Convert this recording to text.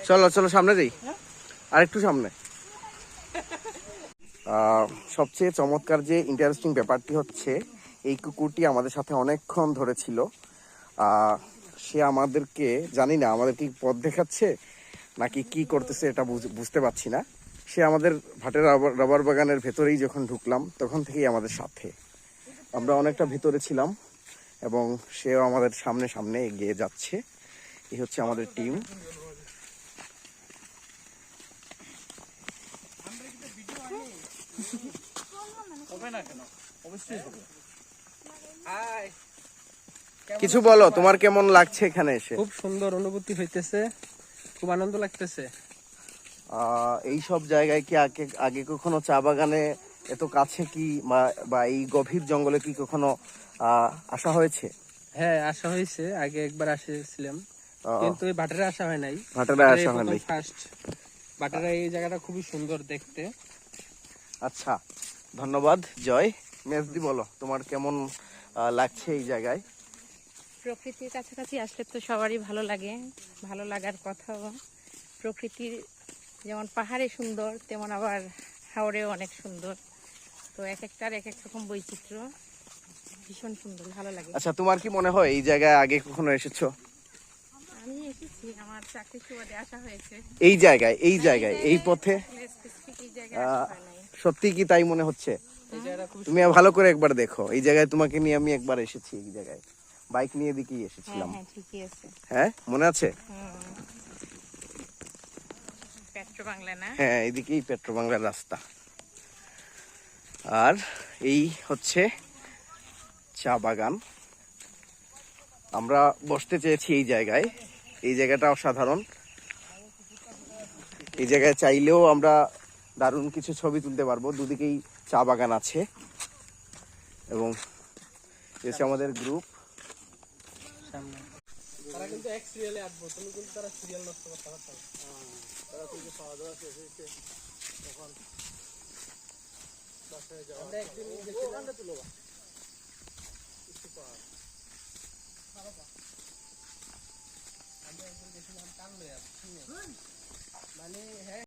চলো চলো সামনে যাই, আরেকটু সামনে। সবচেয়ে চমৎকার যে ইন্টারেস্টিং ব্যাপারটি হচ্ছে এই কুকুরটি আমাদের সাথে অনেকক্ষণ ধরে ছিল। সে আমাদেরকে, জানি না আমাদেরকে পথ দেখাচ্ছে নাকি কি করতেছে, এটা বুঝতে পারছি না। সে আমাদের ভাটের রাবার বাগানের ভেতরেই যখন ঢুকলাম তখন থেকেই আমাদের সাথে, আমরা অনেকটা ভেতরে ছিলাম এবং সেও আমাদের সামনে সামনে এগিয়ে যাচ্ছে। এই হচ্ছে আমাদের টিম। কিছু বলো, তোমার কেমন লাগছে এখানে এসে? খুব সুন্দর অনুভূতি হইতেছে, খুব আনন্দ লাগতেছে। এই সব জায়গায় কি আগে আগে কখনো চা বাগানে এত কাছে কি বা এই গভীর জঙ্গলে কি কখনো আসা হয়েছে? হ্যাঁ, আসা হয়েছে, আগে একবার আসছিলাম, কিন্তু এই ভাটারে আসা হয় নাই। ভাটারে আসা হয় নাই। ফার্স্ট ভাটারা, এই জায়গাটা খুবই সুন্দর দেখতে। আচ্ছা, ধন্যবাদ জয়। মেজদি বলো, তোমার কেমন লাগছে এই জায়গায়? প্রকৃতির কাছাকাছি আসলে তো সবারই ভালো লাগে, ভালো লাগার কথাও। প্রকৃতির যেমন পাহাড়ে সুন্দর, তেমন আবার হাওরেও অনেক সুন্দর। তো এক একটার এক এক রকম বৈচিত্র্য, ভীষণ সুন্দর, ভালো লাগে। আচ্ছা, তোমার কি মনে হয় এই জায়গায় আগে কখনো এসেছো? আমি এসেছি, আমার চাকরির সুবাদে আসা হয়েছে এই জায়গায় এই পথে? সত্যি কি তাই মনে হচ্ছে? তুমি ভালো করে একবার দেখো, এই জায়গায় তোমাকে নিয়ে আমি একবার এসেছি, এই জায়গায় বাইক নিয়ে দিকেই এসেছিলাম। হ্যাঁ, ঠিকই আছে। হ্যাঁ, মনে আছে? পেট্রো বাংলা না? হ্যাঁ, এদিকেই পেট্রো বাংলার রাস্তা। আর এই হচ্ছে চা বাগান। আমরা বসতে চেয়েছি এই জায়গায়, এই জায়গাটা অসাধারণ। এই জায়গায় চাইলেও আমরা দারুণ কিছু ছবি তুলতে পারবো। দুদিকেই চা বাগান আছে এবং এসে আমাদের গ্রুপ। তারা কিন্তু এক সিরিয়ালে আসবো, তুমি কিন্তু তারা সিরিয়াল নষ্ট করতে পারতো। তারা কিন্তু খাওয়া দাওয়া শেষ হয়েছে, তখন বাসায় যাওয়া। আমরা একদিন গেছিলাম, আমরা একদিন গেছিলাম কানলোয়া, মানে হ্যাঁ।